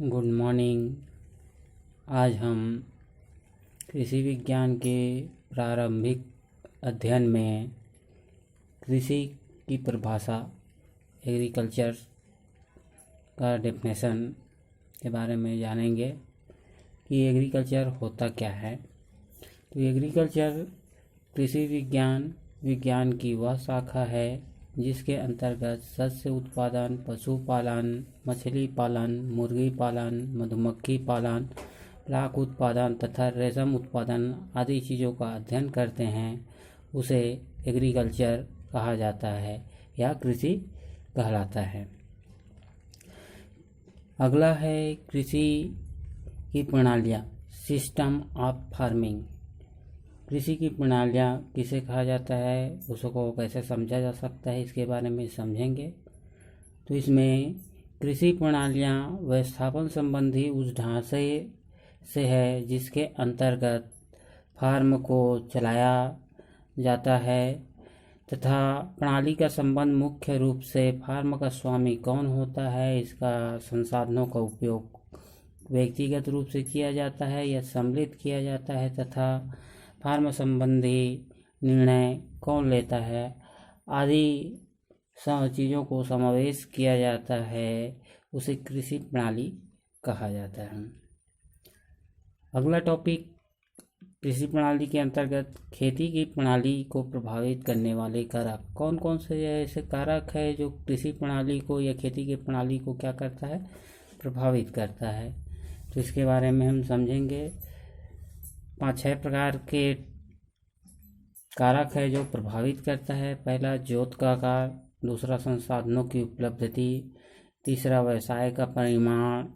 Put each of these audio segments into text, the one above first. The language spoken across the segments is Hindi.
Good morning. आज हम कृषि विज्ञान के प्रारंभिक अध्ययन में कृषि की परिभाषा, एग्रीकल्चर का डेफिनेशन के बारे में जानेंगे कि एग्रीकल्चर होता क्या है। तो एग्रीकल्चर कृषि विज्ञान की वह शाखा है जिसके अंतर्गत शस्य उत्पादन, पशुपालन, मछली पालन, मुर्गी पालन, मधुमक्खी पालन, लाख उत्पादन तथा रेशम उत्पादन आदि चीज़ों का अध्ययन करते हैं, उसे एग्रीकल्चर कहा जाता है या कृषि कहलाता है। अगला है कृषि की प्रणालियाँ, सिस्टम ऑफ फार्मिंग। कृषि की प्रणालियाँ किसे कहा जाता है, उसको कैसे समझा जा सकता है, इसके बारे में समझेंगे। तो इसमें कृषि प्रणालियाँ व्यवस्थापन संबंधी उस ढांचे से है जिसके अंतर्गत फार्म को चलाया जाता है तथा प्रणाली का संबंध मुख्य रूप से फार्म का स्वामी कौन होता है, इसका संसाधनों का उपयोग व्यक्तिगत रूप से किया जाता है या सम्मिलित किया जाता है तथा फार्म संबंधी निर्णय कौन लेता है आदि चीज़ों को समावेश किया जाता है, उसे कृषि प्रणाली कहा जाता है। अगला टॉपिक, कृषि प्रणाली के अंतर्गत खेती की प्रणाली को प्रभावित करने वाले कारक कौन कौन से ऐसे कारक है जो कृषि प्रणाली को या खेती की प्रणाली को क्या करता है, प्रभावित करता है। तो इसके बारे में हम समझेंगे। 5-6 प्रकार के कारक है जो प्रभावित करता है। पहला जोत का आकार, दूसरा संसाधनों की उपलब्धि, तीसरा व्यवसाय का परिमाण,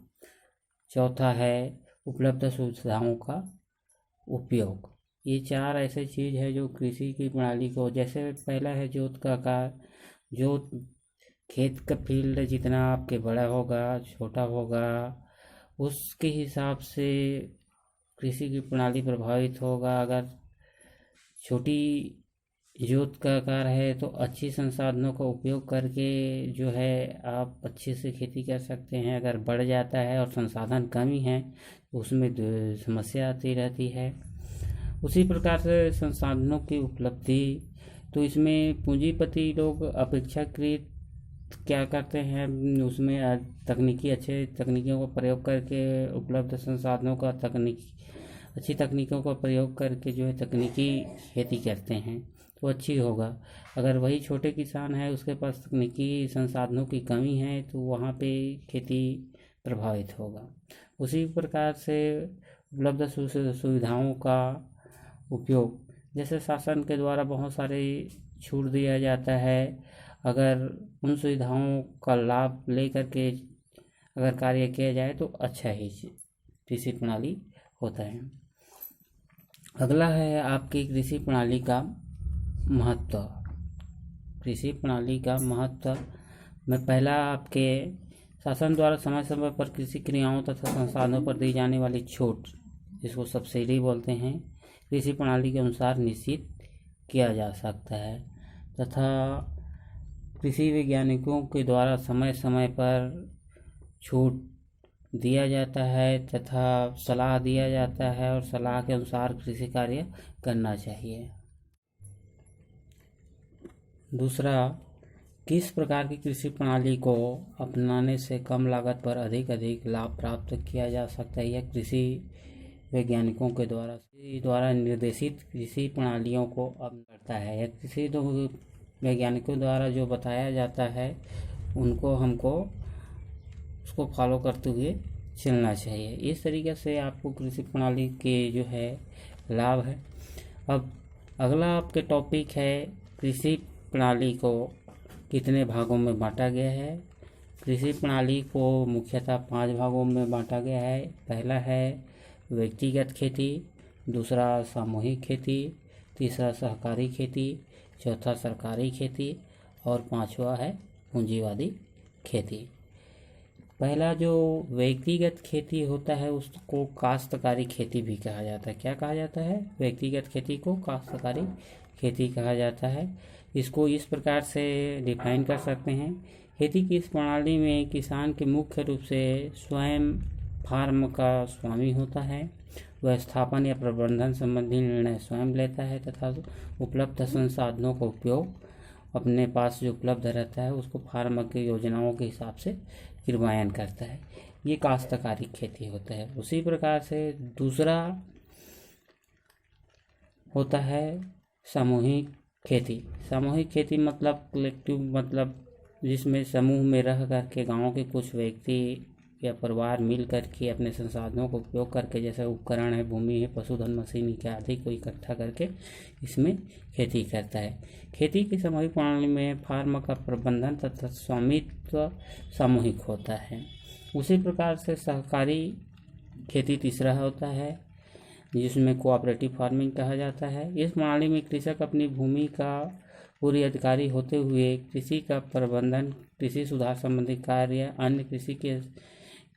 चौथा है उपलब्ध सुविधाओं का उपयोग। ये 4 ऐसे चीज़ है जो कृषि की प्रणाली को, जैसे पहला है जोत का आकार। जोत खेत का फील्ड जितना आपके बड़ा होगा, छोटा होगा, उसके हिसाब से कृषि की प्रणाली प्रभावित होगा। अगर छोटी जोत का आकार है तो अच्छी संसाधनों का उपयोग करके जो है आप अच्छे से खेती कर सकते हैं। अगर बढ़ जाता है और संसाधन कमी है तो उसमें समस्या आती रहती है। उसी प्रकार से संसाधनों की उपलब्धि, तो इसमें पूंजीपति लोग अपेक्षाकृत क्या करते हैं, उसमें अच्छे तकनीकियों का प्रयोग करके उपलब्ध संसाधनों का अच्छी तकनीकों का प्रयोग करके जो है तकनीकी खेती करते हैं तो अच्छी होगा। अगर वही छोटे किसान है, उसके पास तकनीकी संसाधनों की कमी है, तो वहाँ पे खेती प्रभावित होगा। उसी प्रकार से उपलब्ध सुविधाओं का उपयोग, जैसे शासन के द्वारा बहुत सारे छूट दिया जाता है, अगर उन सुविधाओं का लाभ लेकर के अगर कार्य किया जाए तो अच्छा ही कृषि प्रणाली होता है। अगला है आपकी कृषि प्रणाली का महत्व। कृषि प्रणाली का महत्व में पहला आपके शासन द्वारा समय समय पर कृषि क्रियाओं तथा संसाधनों पर दी जाने वाली छूट, जिसको सब्सिडी बोलते हैं, कृषि प्रणाली के अनुसार निश्चित किया जा सकता है तथा कृषि वैज्ञानिकों के द्वारा समय समय पर छूट दिया जाता है तथा सलाह दिया जाता है और सलाह के अनुसार कृषि कार्य करना चाहिए। दूसरा, किस प्रकार की कृषि प्रणाली को अपनाने से कम लागत पर अधिक लाभ प्राप्त किया जा सकता है, यह कृषि वैज्ञानिकों के द्वारा निर्देशित कृषि प्रणालियों को अपनाता है। यह कृषि वैज्ञानिकों द्वारा जो बताया जाता है उनको हमको उसको फॉलो करते हुए चलना चाहिए। इस तरीके से आपको कृषि प्रणाली के जो है लाभ है। अब अगला आपके टॉपिक है, कृषि प्रणाली को कितने भागों में बांटा गया है। कृषि प्रणाली को मुख्यतः 5 भागों में बांटा गया है। पहला है व्यक्तिगत खेती, दूसरा सामूहिक खेती, तीसरा सहकारी खेती, चौथा सरकारी खेती और 5वां है पूंजीवादी खेती। पहला जो व्यक्तिगत खेती होता है उसको काश्तकारी खेती भी कहा जाता है। क्या कहा जाता है? व्यक्तिगत खेती को काश्तकारी खेती कहा जाता है। इसको इस प्रकार से डिफाइन कर सकते हैं, खेती की इस प्रणाली में किसान के मुख्य रूप से स्वयं फार्म का स्वामी होता है। वह स्थापन या प्रबंधन संबंधी निर्णय स्वयं लेता है तथा उपलब्ध संसाधनों का उपयोग अपने पास जो उपलब्ध रहता है उसको फार्म की योजनाओं के हिसाब से क्रियान्वयन करता है। ये काश्तकारी खेती होता है। उसी प्रकार से दूसरा होता है सामूहिक खेती। सामूहिक खेती मतलब कलेक्टिव, मतलब जिसमें समूह में रह करके गांव के कुछ व्यक्ति या परिवार मिल करके अपने संसाधनों का उपयोग करके, जैसे उपकरण है, भूमि है, पशुधन, मशीन इत्यादि को इकट्ठा करके इसमें खेती करता है। खेती की सामूहिक प्रणाली में फार्म का प्रबंधन तथा स्वामित्व सामूहिक होता है। उसी प्रकार से सहकारी खेती तीसरा होता है, जिसमें कोऑपरेटिव फार्मिंग कहा जाता है। इस प्रणाली में कृषक अपनी भूमि का पूरी अधिकारी होते हुए कृषि का प्रबंधन, कृषि सुधार संबंधी कार्य, अन्य कृषि के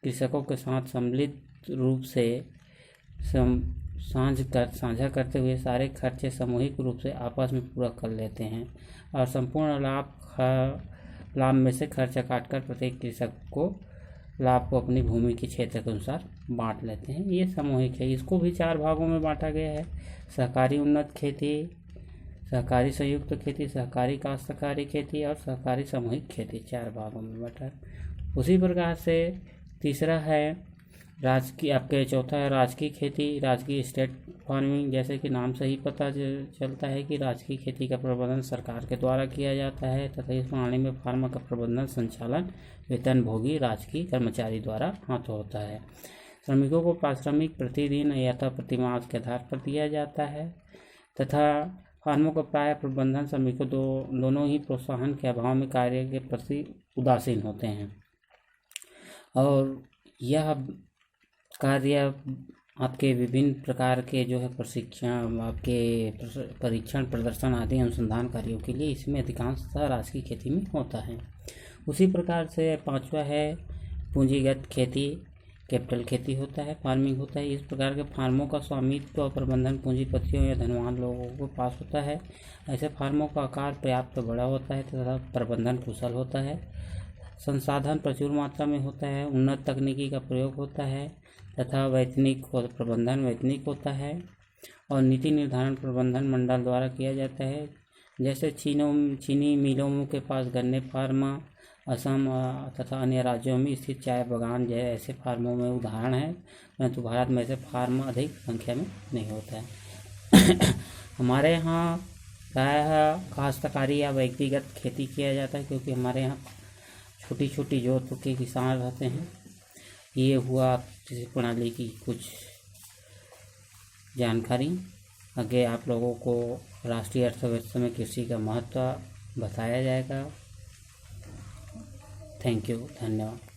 कृषकों के साथ सम्मिलित रूप से साझा करते हुए सारे खर्चे सामूहिक रूप से आपस में पूरा कर लेते हैं और संपूर्ण लाभ में से खर्चा काटकर प्रत्येक कृषक को लाभ को अपनी भूमि के क्षेत्र के अनुसार बांट लेते हैं। ये सामूहिक है। इसको भी 4 भागों में बांटा गया है: सहकारी उन्नत खेती, सहकारी संयुक्त खेती, सहकारी काश्तकारी खेती और सहकारी सामूहिक खेती। 4 भागों में बांटा है। उसी प्रकार से तीसरा है चौथा है राजकीय खेती, राजकीय स्टेट फार्मिंग। जैसे कि नाम से ही पता चलता है कि राजकीय खेती का प्रबंधन सरकार के द्वारा किया जाता है तथा इस प्रणाली में फार्म का प्रबंधन संचालन वेतनभोगी राजकीय कर्मचारी द्वारा हाथ होता है। श्रमिकों को पारिश्रमिक प्रतिदिन या प्रतिमाह के आधार पर दिया जाता है तथा फार्मों का प्राय प्रबंधन श्रमिकों दोनों ही प्रोत्साहन के अभाव में कार्य के प्रति उदासीन होते हैं और यह कार्य आपके विभिन्न प्रकार के जो है प्रशिक्षण, आपके परीक्षण, प्रदर्शन आदि अनुसंधान कार्यों के लिए इसमें अधिकांशतः राजकीय खेती में होता है। उसी प्रकार से 5वां है पूंजीगत खेती, कैपिटल खेती होता है, फार्मिंग होता है। इस प्रकार के फार्मों का स्वामित्व और प्रबंधन पूंजीपतियों या धनवान लोगों के पास होता है। ऐसे फार्मों का आकार पर्याप्त बड़ा होता है तथा प्रबंधन कुशल होता है। संसाधन प्रचुर मात्रा में होता है, उन्नत तकनीकी का प्रयोग होता है तथा प्रबंधन वैतनिक होता है और नीति निर्धारण प्रबंधन मंडल द्वारा किया जाता है। जैसे चीनी मिलों के पास गन्ने फार्म असम तथा अन्य राज्यों में स्थित चाय बागान जैसे ऐसे फार्मों में उदाहरण है, परंतु भारत में ऐसे फार्म अधिक संख्या में नहीं होता है। हमारे यहाँ प्रायः काश्तकारी या व्यक्तिगत खेती किया जाता है क्योंकि हमारे यहाँ छोटी छोटी जोत के किसान रहते हैं। ये हुआ कृषि प्रणाली की कुछ जानकारी। आगे आप लोगों को राष्ट्रीय अर्थव्यवस्था में कृषि का महत्व बताया जाएगा। थैंक यू, धन्यवाद।